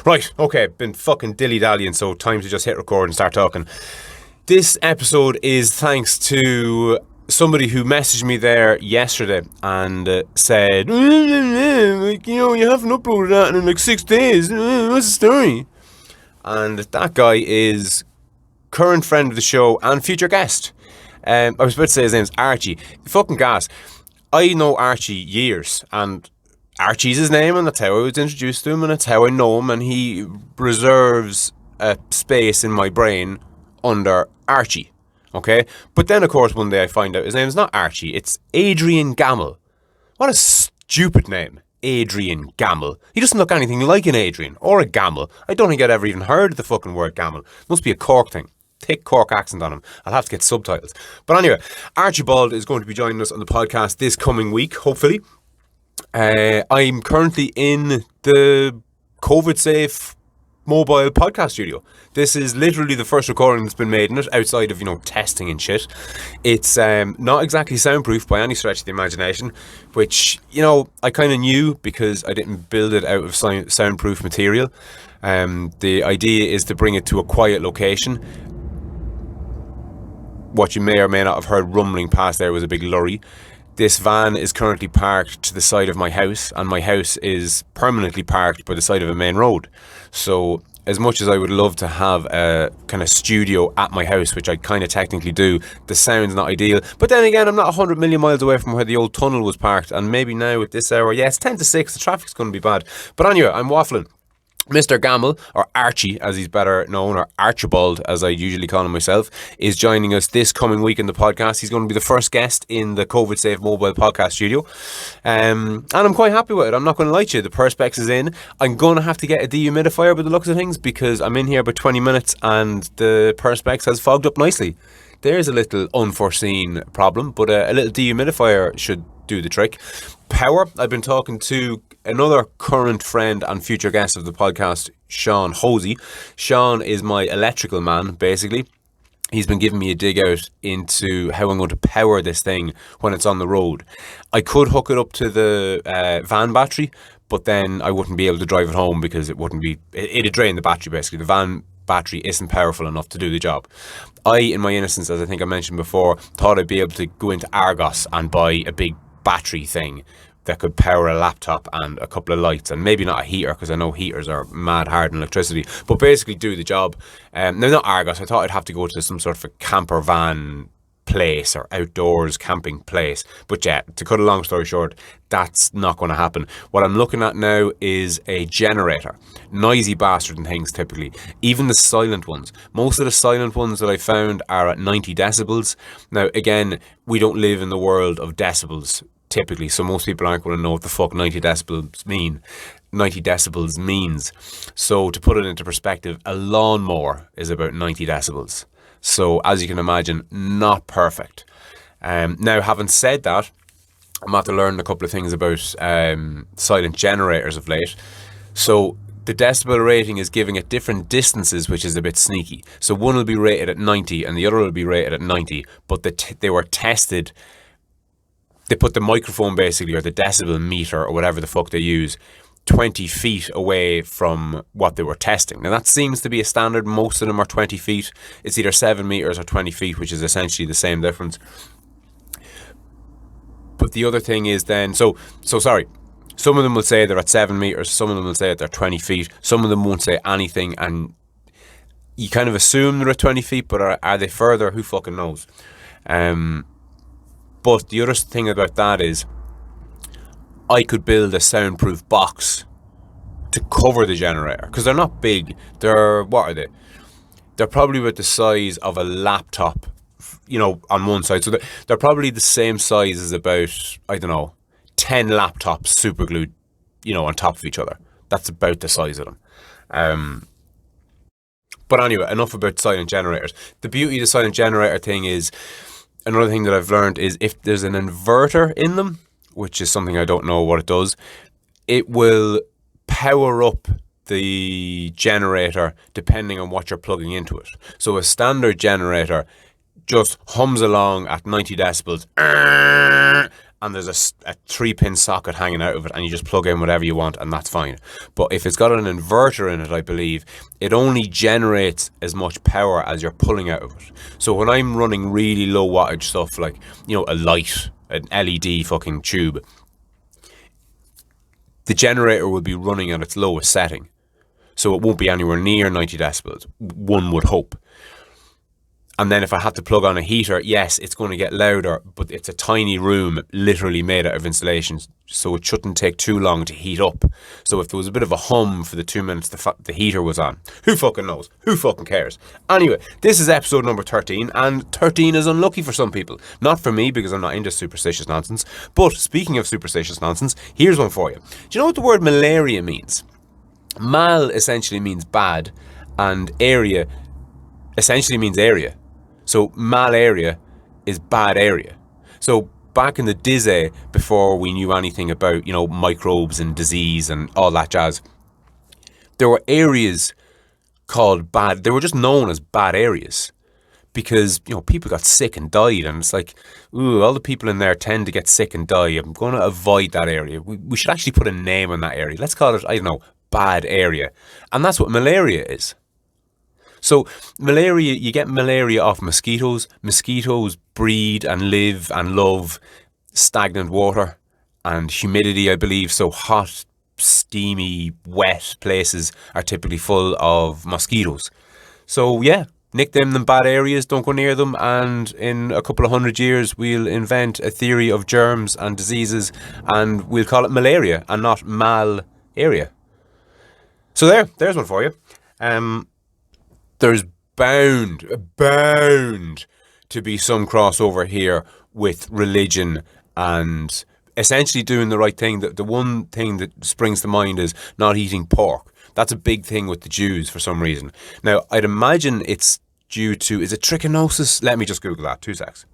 Right, okay, been fucking dilly-dallying, so time to just hit record and start talking. This episode is thanks to somebody who messaged me there yesterday and said, like, you haven't uploaded that in like 6 days. What's the story? And that guy is current friend of the show and future guest. I was about to say his name's Archie. Fucking gas. I know Archie years, and Archie's his name, and that's how I was introduced to him, and that's how I know him, and he reserves a space in my brain under Archie, okay? But then, of course, one day I find out his name's not Archie, it's Adrian Gamble. What a stupid name, Adrian Gamble. He doesn't look anything like an Adrian, or a Gamble. I don't think I'd ever even heard the fucking word Gamble. Must be a Cork thing. Thick Cork accent on him. I'll have to get subtitles. But anyway, Archibald is going to be joining us on the podcast this coming week, hopefully. I'm currently in the COVID-safe mobile podcast studio. This is literally the first recording that's been made in it, outside of, testing and shit. It's not exactly soundproof by any stretch of the imagination, which, I kind of knew because I didn't build it out of soundproof material. The idea is to bring it to a quiet location. What you may or may not have heard rumbling past there was a big lorry. This van is currently parked to the side of my house, and my house is permanently parked by the side of a main road. So as much as I would love to have a kind of studio at my house, which I kind of technically do, the sound's not ideal. But then again, I'm not 100 million miles away from where the old tunnel was parked, and maybe now at this hour, it's 10 to 6, the traffic's going to be bad. But anyway, I'm waffling. Mr. Gamble, or Archie as he's better known, or Archibald as I usually call him myself, is joining us this coming week in the podcast. He's going to be the first guest in the COVID-safe mobile podcast studio. And I'm quite happy with it. I'm not going to lie to you. The Perspex is in. I'm going to have to get a dehumidifier by the looks of things because I'm in here about 20 minutes and the Perspex has fogged up nicely. There's a little unforeseen problem, but a little dehumidifier should do the trick. Power. I've been talking to another current friend and future guest of the podcast, Sean Hosey. Sean is my electrical man, basically. He's been giving me a dig out into how I'm going to power this thing when it's on the road. I could hook it up to the van battery, but then I wouldn't be able to drive it home because it'd drain the battery, basically. The van battery isn't powerful enough to do the job. I, in my innocence, as I think I mentioned before, thought I'd be able to go into Argos and buy a big battery thing that could power a laptop and a couple of lights, and maybe not a heater because I know heaters are mad hard in electricity, but basically do the job. Now, not Argos. I thought I'd have to go to some sort of a camper van place or outdoors camping place, but yeah, to cut a long story short, that's not going to happen. What I'm looking at now is a generator. Noisy bastard and things typically, even the silent ones. Most of the silent ones that I found are at 90 decibels. Now again, we don't live in the world of decibels typically, so most people aren't going to know what the fuck 90 decibels means. So to put it into perspective, a lawnmower is about 90 decibels. So as you can imagine, not perfect. Now, having said that, I'm about to learn a couple of things about silent generators of late. So the decibel rating is giving at different distances, which is a bit sneaky. So one will be rated at 90 and the other will be rated at 90, but they were tested. They put the microphone basically, or the decibel meter, or whatever the fuck they use, 20 feet away from what they were testing. Now that seems to be a standard. Most of them are 20 feet. It's either 7 meters or 20 feet, which is essentially the same difference. But the other thing is then, so sorry, some of them will say they're at 7 meters, some of them will say that they're 20 feet, some of them won't say anything, and you kind of assume they're at 20 feet, but are they further? Who fucking knows? But the other thing about that is I could build a soundproof box to cover the generator, because they're not big. What are they? They're probably about the size of a laptop, on one side. So they're probably the same size as about, 10 laptops super glued, on top of each other. That's about the size of them. But anyway, enough about silent generators. The beauty of the silent generator thing is, another thing that I've learned is if there's an inverter in them, which is something I don't know what it does, it will power up the generator depending on what you're plugging into it. So a standard generator just hums along at 90 decibels and there's a 3-pin socket hanging out of it, and you just plug in whatever you want, and that's fine. But if it's got an inverter in it, I believe, it only generates as much power as you're pulling out of it. So when I'm running really low wattage stuff, like, a light, an LED fucking tube, the generator will be running at its lowest setting. So it won't be anywhere near 90 decibels, one would hope. And then if I have to plug on a heater, yes, it's going to get louder, but it's a tiny room literally made out of insulation, so it shouldn't take too long to heat up. So if there was a bit of a hum for the 2 minutes the heater was on, who fucking knows? Who fucking cares? Anyway, this is episode number 13, and 13 is unlucky for some people. Not for me, because I'm not into superstitious nonsense. But speaking of superstitious nonsense, here's one for you. Do you know what the word malaria means? Mal essentially means bad, and area essentially means area. So malaria is bad area. So back in the dizzy, before we knew anything about, microbes and disease and all that jazz, there were areas called bad. They were just known as bad areas because, people got sick and died. And it's like, ooh, all the people in there tend to get sick and die. I'm going to avoid that area. We should actually put a name on that area. Let's call it, I don't know, bad area. And that's what malaria is. So malaria, you get malaria off mosquitoes. Mosquitoes breed and live and love stagnant water and humidity, I believe. So hot, steamy, wet places are typically full of mosquitoes. So yeah, nick them bad areas, don't go near them, and in a couple of 100 years we'll invent a theory of germs and diseases and we'll call it malaria and not mal area. So there's one for you. There's bound to be some crossover here with religion and essentially doing the right thing. The one thing that springs to mind is not eating pork. That's a big thing with the Jews for some reason. Now, I'd imagine it's due to, is it trichinosis? Let me just Google that, 2 secs.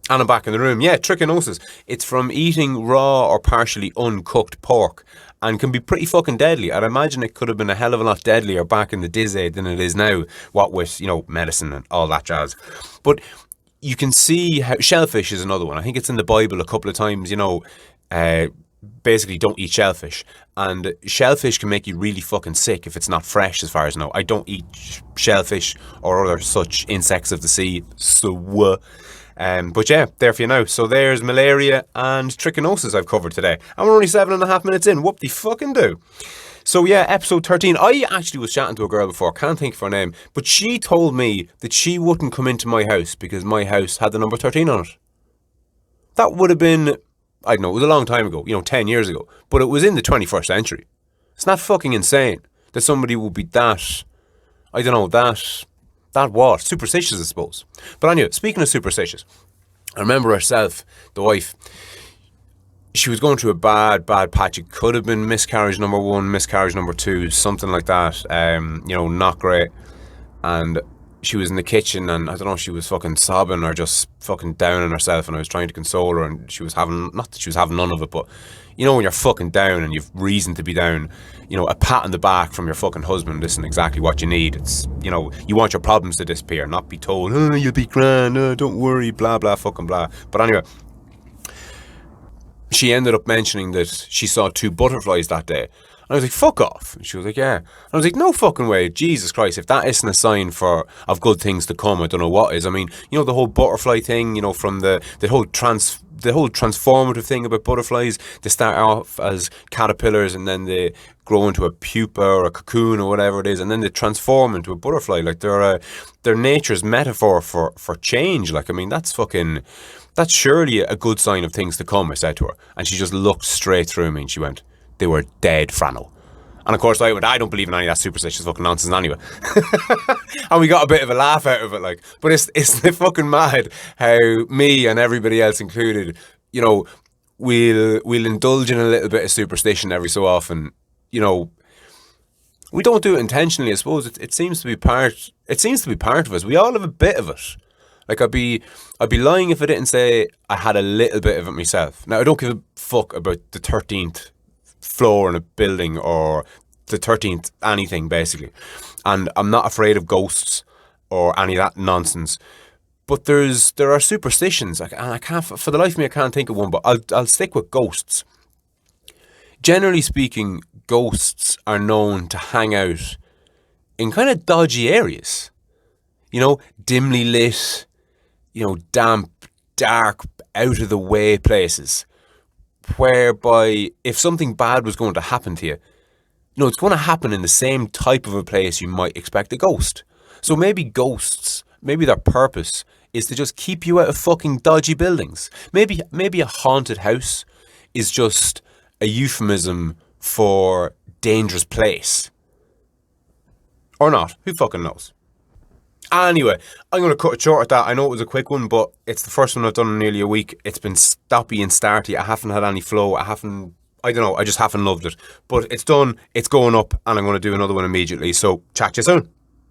And I'm back in the room. Yeah, trichinosis. It's from eating raw or partially uncooked pork and can be pretty fucking deadly. I'd imagine it could have been a hell of a lot deadlier back in the dizzy than it is now, what with, medicine and all that jazz. But you can see how shellfish is another one. I think it's in the Bible a couple of times, basically don't eat shellfish. And shellfish can make you really fucking sick if it's not fresh, as far as I know. I don't eat shellfish or other such insects of the sea. But yeah, there for you now. So there's malaria and trichinosis I've covered today. And we're only 7.5 minutes in. Whoop de fucking do. So yeah, episode 13. I actually was chatting to a girl before, can't think of her name, but she told me that she wouldn't come into my house because my house had the number 13 on it. That would have been, I don't know, it was a long time ago, 10 years ago, but it was in the 21st century. It's not fucking insane that somebody would be that, I don't know, that what? Superstitious, I suppose. But anyway, speaking of superstitious, I remember herself, the wife, she was going through a bad patch. It could have been miscarriage number 1, miscarriage number 2, something like that. Not great. And she was in the kitchen and I don't know, she was fucking sobbing or just fucking down on herself, and I was trying to console her, and she was having, not that she was having none of it, but when you're fucking down and you've reason to be down, a pat on the back from your fucking husband isn't exactly what you need. It's, you want your problems to disappear, not be told, oh, you'll be grand, don't worry, blah, blah, fucking blah. But anyway, she ended up mentioning that she saw 2 butterflies that day. And I was like, fuck off. And she was like, yeah. And I was like, no fucking way. Jesus Christ, if that isn't a sign of good things to come, I don't know what is. I mean, the whole butterfly thing, from the whole transformative thing about butterflies. They start off as caterpillars and then they grow into a pupa or a cocoon or whatever it is, and then they transform into a butterfly. Like they're nature's metaphor for change. Like, I mean, that's surely a good sign of things to come, I said to her. And she just looked straight through me and she went, they were dead, Frano. And of course I went, I don't believe in any of that superstitious fucking nonsense anyway. And we got a bit of a laugh out of it, like. But it's fucking mad how me and everybody else included, we'll indulge in a little bit of superstition every so often. We don't do it intentionally, I suppose. It seems to be part of us. We all have a bit of it. Like, I'd be lying if I didn't say I had a little bit of it myself. Now, I don't give a fuck about the 13th floor in a building or the 13th anything, basically. And I'm not afraid of ghosts or any of that nonsense. But there are superstitions, and I can't, for the life of me, I can't think of one. But I'll stick with ghosts. Generally speaking, ghosts are known to hang out in kind of dodgy areas. Dimly lit, damp, dark, out of the way places. Whereby, if something bad was going to happen to you, it's going to happen in the same type of a place you might expect a ghost. So maybe ghosts, maybe their purpose is to just keep you out of fucking dodgy buildings. Maybe a haunted house is just a euphemism for dangerous place. Or not. Who fucking knows? Anyway, I'm going to cut it short at that. I know it was a quick one, but it's the first one I've done in nearly a week. It's been stoppy and starty. I haven't had any flow. I don't know. I just haven't loved it. But it's done. It's going up, and I'm going to do another one immediately. So, chat to you soon.